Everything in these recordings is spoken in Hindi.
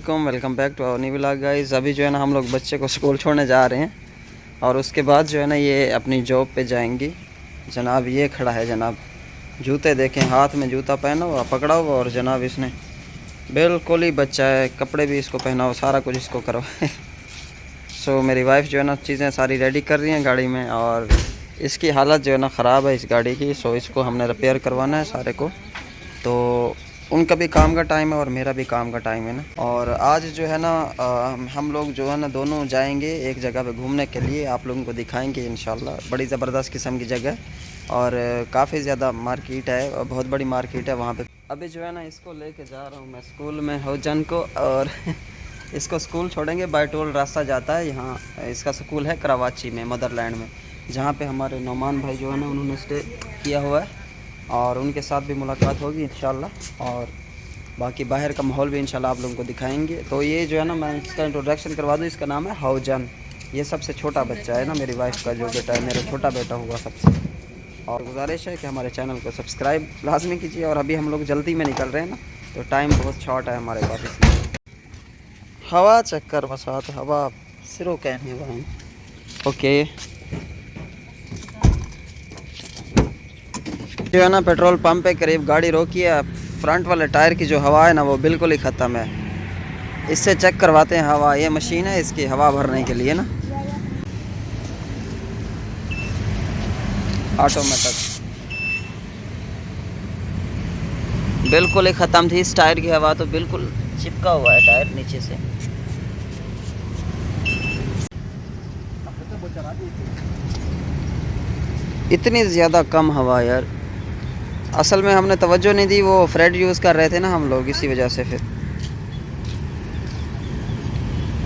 वालेकुम, welcome back to our new vlog guys. अभी जो है ना हम लोग बच्चे को स्कूल छोड़ने जा रहे हैं और उसके बाद जो है ना ये अपनी जॉब पे जाएंगी। जनाब ये खड़ा है जनाब, जूते देखें, हाथ में जूता पहना हुआ पकड़ा हुआ और जनाब इसने बिल्कुल ही बच्चा है, कपड़े भी इसको पहना हुआ, सारा कुछ इसको करवाए। सो मेरी वाइफ जो है ना चीज़ें सारी रेडी कर रही हैं गाड़ी में और इसकी हालत जो है ना ख़राब है इस गाड़ी की। सो इसको हमने रिपेयर करवाना है सारे को। तो उनका भी काम का टाइम है और मेरा भी काम का टाइम है ना। और आज जो है ना हम लोग जो है ना दोनों जाएंगे एक जगह पे घूमने के लिए, आप लोगों को दिखाएंगे इंशाल्लाह। बड़ी ज़बरदस्त किस्म की जगह और काफ़ी ज़्यादा मार्केट है और बहुत बड़ी मार्केट है वहाँ पे। अभी जो है ना इसको लेके जा रहा हूँ मैं स्कूल में हौजन को, और इसको स्कूल छोड़ेंगे। बाय टोल रास्ता जाता है यहाँ। इसका स्कूल है कराची में, मदरलैंड में, जहाँ पे हमारे नौमान भाई जो है ना उन्होंने स्टे किया हुआ है और उनके साथ भी मुलाकात होगी इंशाल्लाह। और बाकी बाहर का माहौल भी इंशाल्लाह आप लोगों को दिखाएंगे। तो ये जो है ना मैं इसका इंट्रोडक्शन करवा दूँ, इसका नाम है हौजन। ये सबसे छोटा बच्चा है ना, मेरी वाइफ का जो बेटा है, मेरा छोटा बेटा हुआ सबसे। और गुजारिश है कि हमारे चैनल को सब्सक्राइब लाजमी कीजिए। और अभी हम लोग जल्दी में निकल रहे हैं ना, तो टाइम बहुत शॉर्ट है हमारे पास, इसलिए हवा चक्कर बसात हवा सिरो कहने वाले। ओके जो है ना पेट्रोल पंप पे करीब गाड़ी रोकी है। फ्रंट वाले टायर की जो हवा है ना वो बिल्कुल ही ख़त्म है। इससे चेक करवाते हैं हवा। ये मशीन है इसकी हवा भरने के लिए ना, ऑटोमेटिक। बिल्कुल ही ख़त्म थी इस टायर की हवा, तो बिल्कुल चिपका हुआ है टायर नीचे से। इतनी ज़्यादा कम हवा यार, असल में हमने तवज्जो नहीं दी, वो फ्रेड यूज़ कर रहे थे ना हम लोग, इसी वजह से फिर।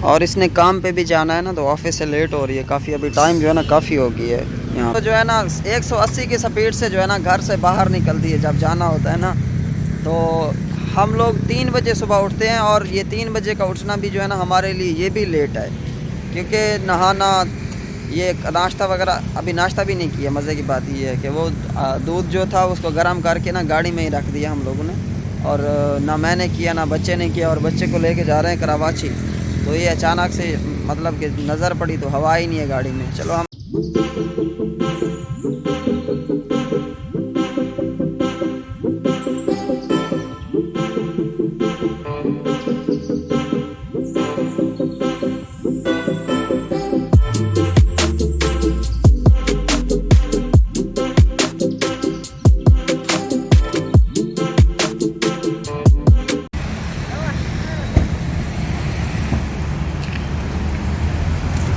और इसने काम पे भी जाना है ना, तो ऑफिस से लेट हो रही है काफ़ी। अभी टाइम जो है ना काफ़ी हो गई है यहाँ तो जो है ना 180 की स्पीड से जो है ना घर से बाहर निकलती है जब जाना होता है ना। तो हम लोग 3 बजे सुबह उठते हैं और ये 3 बजे का उठना भी जो है ना हमारे लिए ये भी लेट है, क्योंकि नहाना, ये नाश्ता वगैरह अभी नाश्ता भी नहीं किया। मज़े की बात ये है कि वो दूध जो था उसको गर्म करके ना गाड़ी में ही रख दिया हम लोगों ने, और ना मैंने किया ना बच्चे ने किया। और बच्चे को लेके जा रहे हैं कराची, तो ये अचानक से मतलब कि नज़र पड़ी तो हवा ही नहीं है गाड़ी में। चलो हम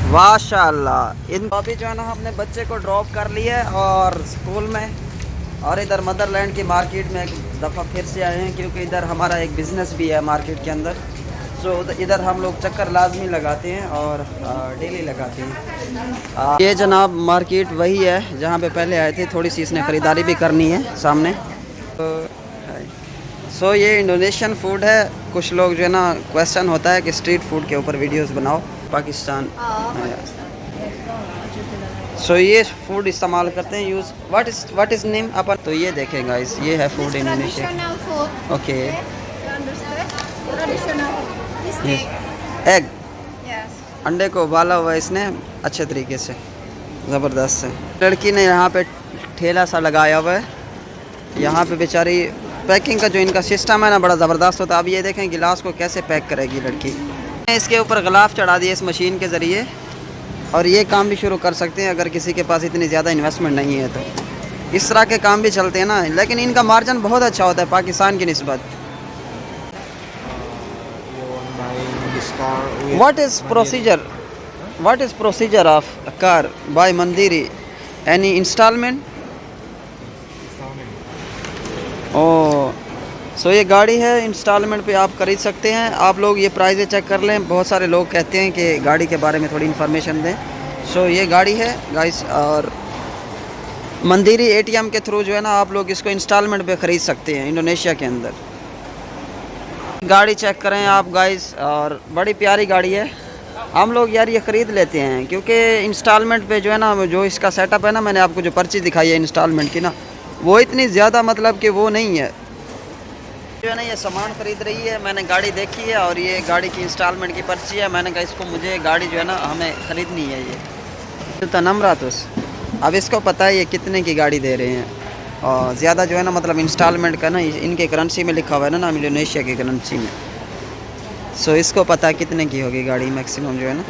माशाल्लाह। इन अभी जो है ना हमने बच्चे को ड्रॉप कर लिया है और स्कूल में, और इधर मदरलैंड की मार्केट में एक दफ़ा फिर से आए हैं, क्योंकि इधर हमारा एक बिज़नेस भी है मार्केट के अंदर। सो इधर हम लोग चक्कर लाजमी लगाते हैं और डेली लगाते हैं। ये जनाब मार्केट वही है जहाँ पे पहले आए थे। थोड़ी सी इसने ख़रीदारी भी करनी है सामने। सो ये इंडोनेशियन फूड है। कुछ लोग जो है ना क्वेश्चन होता है कि स्ट्रीट फूड के ऊपर वीडियोस बनाओ, पाकिस्तान। सो ये फूड इस्तेमाल करते हैं यूज़। व्हाट इज़ नेम अपन। तो ये देखें गाइस, ये है फूड इंडोनेशिया। ओके एग, अंडे को उबाला हुआ इसने अच्छे तरीके से, ज़बरदस्त से। लड़की ने यहाँ पे ठेला सा लगाया हुआ है। यहाँ पे बेचारी पैकिंग का जो इनका सिस्टम है ना बड़ा ज़बरदस्त होता है। अब ये देखें गिलास को कैसे पैक करेगी लड़की। इसके ऊपर गिलाफ चढ़ा दिए इस मशीन के ज़रिए, और ये काम भी शुरू कर सकते हैं अगर किसी के पास इतनी ज़्यादा इन्वेस्टमेंट नहीं है तो। इस तरह के काम भी चलते हैं ना, लेकिन इनका मार्जिन बहुत अच्छा होता है पाकिस्तान की निस्बत। What is procedure of car buy मंदिरी, एनी इंस्टॉलमेंट? ओह, सो ये गाड़ी है, इंस्टॉलमेंट पे आप खरीद सकते हैं। आप लोग ये प्राइज़ें चेक कर लें। बहुत सारे लोग कहते हैं कि गाड़ी के बारे में थोड़ी इन्फॉर्मेशन दें। सो ये गाड़ी है गाइस, और मंदिरी ATM के थ्रू जो है ना आप लोग इसको इंस्टॉलमेंट पे ख़रीद सकते हैं इंडोनेशिया के अंदर। गाड़ी चेक करें आप गाइस, और बड़ी प्यारी गाड़ी है। हम लोग यार ये ख़रीद लेते हैं क्योंकि इंस्टॉलमेंट पे जो है ना, जो इसका सेटअप है ना, मैंने आपको जो पर्ची दिखाई है इंस्टॉलमेंट की ना, वो इतनी ज़्यादा मतलब कि वो नहीं है। जो है ना ये सामान खरीद रही है, मैंने गाड़ी देखी है और ये गाड़ी की इंस्टॉलमेंट की पर्ची है। मैंने कहा इसको मुझे गाड़ी जो है ना हमें ख़रीदनी है। ये तो नमरातुस, अब इसको पता है ये कितने की गाड़ी दे रहे हैं। और ज़्यादा जो है ना मतलब इंस्टॉलमेंट का ना इनके करेंसी में लिखा हुआ है ना इंडोनेशिया की करेंसी में। सो इसको पता है कितने की होगी गाड़ी मैक्सिमम जो है ना।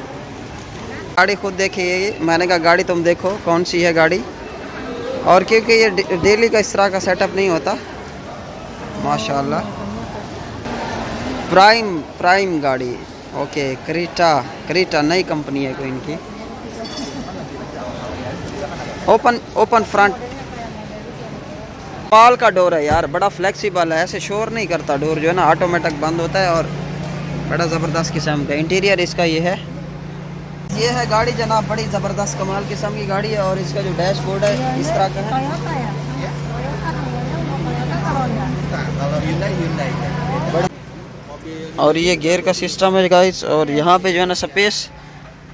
गाड़ी खुद देखिए, मैंने कहा गाड़ी तुम देखो कौन सी है गाड़ी। और क्योंकि ये डेली का इस तरह का सेटअप नहीं होता माशाल्लाह। प्राइम गाड़ी, ओके। क्रीटा नई कंपनी है कोई इनकी। ओपन फ्रंट, पाल का डोर है यार, बड़ा फ्लेक्सिबल है, ऐसे शोर नहीं करता डोर जो है ना, ऑटोमेटिक बंद होता है और बड़ा ज़बरदस्त किस्म का इंटीरियर इसका ये है गाड़ी जनाब, बड़ी ज़बरदस्त कमाल किस्म की गाड़ी है। और इसका जो डैशबोर्ड है इस तरह का है। और ये गियर का सिस्टम है गाइस। और यहाँ पे जो है ना स्पेस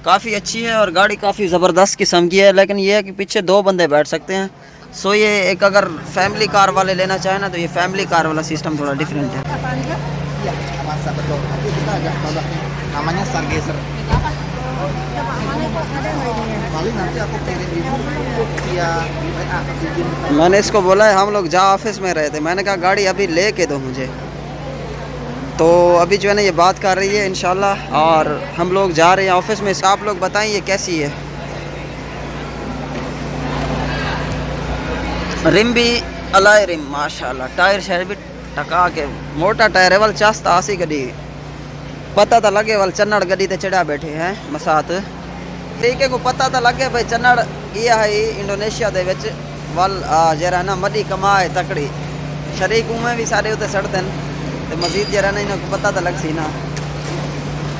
काफ़ी अच्छी है और गाड़ी काफ़ी ज़बरदस्त किस्म की है। लेकिन ये है कि पीछे 2 बंदे बैठ सकते हैं। सो ये एक अगर फैमिली कार वाले लेना चाहें ना तो ये फैमिली कार वाला सिस्टम थोड़ा डिफरेंट है। मैंने इसको बोला है, हम लोग जहाँ ऑफिस में रहे थे, मैंने कहा गाड़ी अभी ले के दो मुझे। तो अभी जो है ना ये बात कर रही है इंशाल्लाह और हम लोग जा रहे हैं ऑफिस में। आप लोग बताएं ये कैसी है। रिम भी अलाय रिम माशाल्लाह, टायर शायर भी टका के मोटा टायर है। वाल चास्ता आसी गड्डी पता तो लगे वाल चन्नड़ गड्डी ते चढ़ा बैठे हैं मसात। ठीक है को पता तो लगे भाई चन्नड़ ये है इंडोनेशिया दे विच वाल जरा ना मडी कमाए तकड़ी शरीक में भी सारे उते सड़ते हैं तो मजीद जरा ना इन्हें पता तो लग सी ना।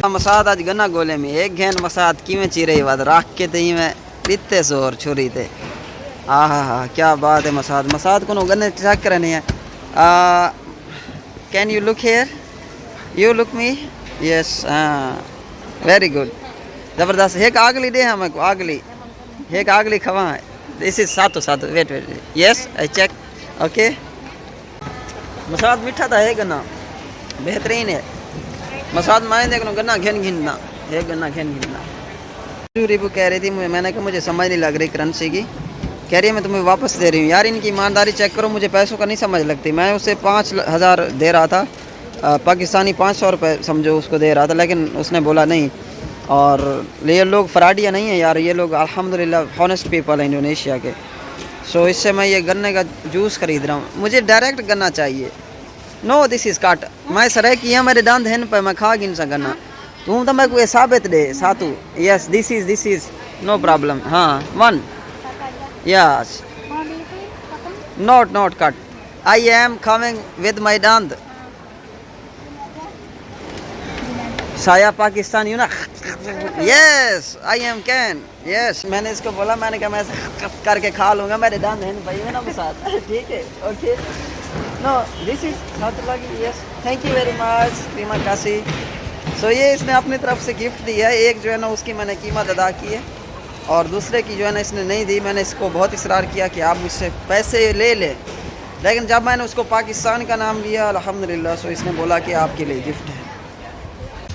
मसाद आज गन्ना गोले में एक घेन मसाद किमें चीरे बाद राख के तई में पीते सोर छुरी ते। हाँ क्या बात है। मसाद को गन्ने चेक करने हैं। Can you look here, you look me, yes very good, ज़बरदस्त। एक आगली दे हमें को आगली खवा है। दिस इज सातो weight yes I check okay. मसाद मीठा था है गन्ना बेहतरीन है। मसाद माए देखना गन्ना घिनना है, गन्ना घिनना। रिबू कह रही थी मैंने कहा मुझे समझ नहीं लग रही करेंसी की। कह रही है मैं तुम्हें वापस दे रही हूँ। यार इनकी ईमानदारी चेक करो, मुझे पैसों का नहीं समझ लगती। मैं उसे 5,000 दे रहा था, पाकिस्तानी 500 रुपये समझो उसको दे रहा था, लेकिन उसने बोला नहीं। और ये लोग फराडिया नहीं है यार, ये लोग अल्हम्दुलिल्लाह हॉनेस्ट पीपल है इंडोनेशिया के। सो इससे मैं ये गन्ने का जूस खरीद रहा हूँ। मुझे डायरेक्ट गन्ना चाहिए। नो दिस इज़ काट, मैं सरे किया मेरे दांत हैं पे मैं खा गिन सा गन्ना। तुम तो मैं कोई साबित दे सातू। Yes this is no problem. हाँ 1 yes not cut, I am coming with my दांत। साया पाकिस्तान यू ना। Yes I am can yes. मैंने इसको बोला, मैंने कहा मैं ऐसे करके खा लूँगा, मेरे दांत हैं भाई ना साथ। ठीक है okay. No this is not लगी। Yes thank you very much क्रीमा कासी। सो ये इसने अपनी तरफ से गिफ्ट दी है। एक जो है ना उसकी मैंने कीमत अदा की है और दूसरे की जो है ना इसने नहीं दी। मैंने इसको बहुत इसरार किया कि आप मुझसे पैसे ले लें, लेकिन जब मैंने उसको पाकिस्तान का नाम लिया अल्हम्दुलिल्लाह, सो इसने बोला कि आपके लिए गिफ्ट है।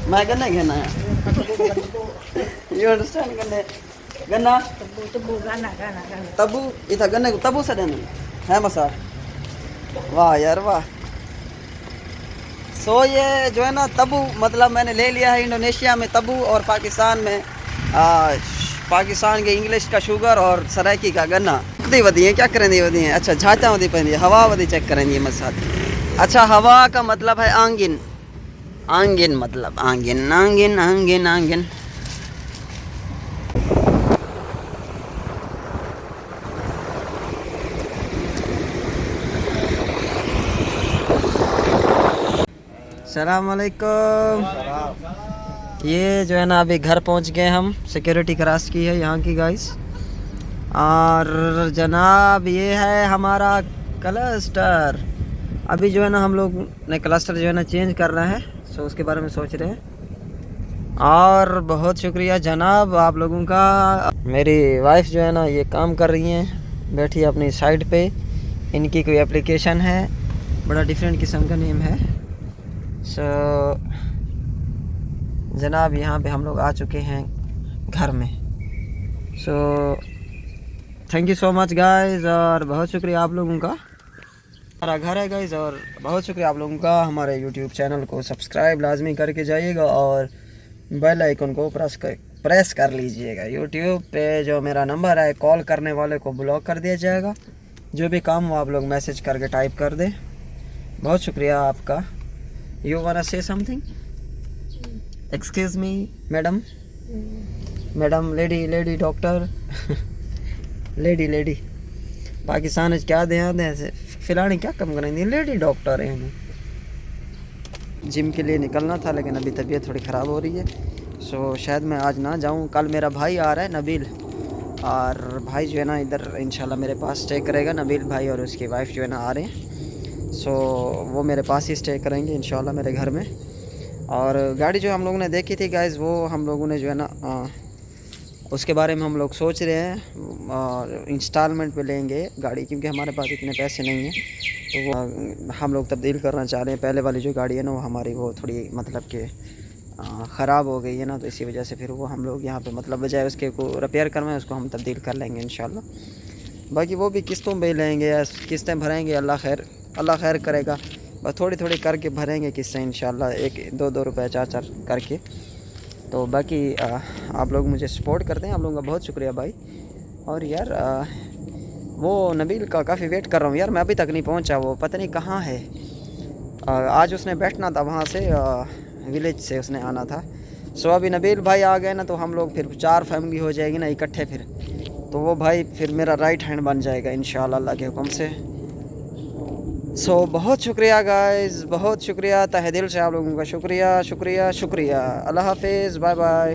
मैं गन्ना घेना है यू अंडरस्टैंड गन्ना तबू इधर गन्ने को तबू से देना है मसा। वाह यार वाह। सो ये जो है ना तबू मतलब मैंने ले लिया है इंडोनेशिया में तबू और पाकिस्तान में पाकिस्तान के इंग्लिश का शुगर और सरायकी का गन्ना वधी है। क्या करें दी वधी है। अच्छा झाचा वधी पी हवा वधी चेक करेंगे मसा। अच्छा हवा का मतलब है आंगिन, आंगिन मतलब आंगिन आंगिन आंगिन आंगिन। अस्सलाम वालेकुम। ये जो है ना अभी घर पहुंच गए हम, सिक्योरिटी क्रॉस की है यहाँ की गाइस। और जनाब ये है हमारा क्लस्टर। अभी जो है ना हम लोग ने क्लस्टर जो है ना चेंज करना है, सो उसके बारे में सोच रहे हैं। और बहुत शुक्रिया जनाब आप लोगों का। मेरी वाइफ जो है ना ये काम कर रही हैं बैठी अपनी साइड पे। इनकी कोई एप्लीकेशन है बड़ा डिफरेंट किस्म का नेम है। सो जनाब यहाँ पे हम लोग आ चुके हैं घर में। So thank you so much guys, और बहुत शुक्रिया आप लोगों का। हमारा घर है गाइस, और बहुत शुक्रिया आप लोगों का। हमारे यूट्यूब चैनल को सब्सक्राइब लाजमी करके जाइएगा और बेल आइकन को प्रेस कर लीजिएगा। यूट्यूब पे जो मेरा नंबर है, कॉल करने वाले को ब्लॉक कर दिया जाएगा। जो भी काम हो आप लोग मैसेज करके टाइप कर दें। बहुत शुक्रिया आपका। You want to say something? Excuse me madam, madam lady doctor lady Pakistan क्या ध्यान है फिलहाल क्या कम करेंगे, लेडी डॉक्टर है। जिम के लिए निकलना था लेकिन अभी तबीयत थोड़ी ख़राब हो रही है, सो शायद मैं आज ना जाऊं। कल मेरा भाई आ रहा है नबील, और भाई जो है ना इधर इंशाल्लाह मेरे पास स्टे करेगा। नबील भाई और उसकी वाइफ जो है ना आ रहे हैं, सो वो मेरे पास ही स्टे करेंगे इंशाल्लाह मेरे घर में। और गाड़ी जो हम लोगों ने देखी थी गाइस, वो हम लोगों ने जो है ना उसके बारे में हम लोग सोच रहे हैं और इंस्टॉलमेंट पे लेंगे गाड़ी, क्योंकि हमारे पास इतने पैसे नहीं हैं। तो वो हम लोग तब्दील करना चाह रहे हैं। पहले वाली जो गाड़ी है ना वो हमारी वो थोड़ी मतलब कि ख़राब हो गई है ना, तो इसी वजह से फिर वो हम लोग यहाँ पे मतलब बजाय उसके को रिपेयर करवाएं उसको हम तब्दील कर लेंगे इंशाल्लाह। बाकी वो भी किस्तों पे लेंगे या किस्तें भरेंगे, अल्लाह खैर करेगा। बस थोड़ी थोड़ी करके भरेंगे किस्तें इंशाल्लाह, 1-2 रुपये 4 करके। तो बाकी आप लोग मुझे सपोर्ट करते हैं, आप लोगों का बहुत शुक्रिया भाई। और यार वो नबील का काफ़ी वेट कर रहा हूँ यार, मैं अभी तक नहीं पहुँचा। वो पता नहीं कहाँ है। आज उसने बैठना था वहाँ से, विलेज से उसने आना था। सो अभी नबील भाई आ गए ना तो हम लोग फिर 4 फैमिली हो जाएगी ना इकट्ठे फिर, तो वो भाई फिर मेरा राइट हैंड बन जाएगा इंशाल्लाह अल्लाह के हुक्म से। सो बहुत शुक्रिया गाइस, बहुत शुक्रिया तहे दिल से आप लोगों का। शुक्रिया शुक्रिया शुक्रिया। अल्लाह हाफिज़, बाय बाय।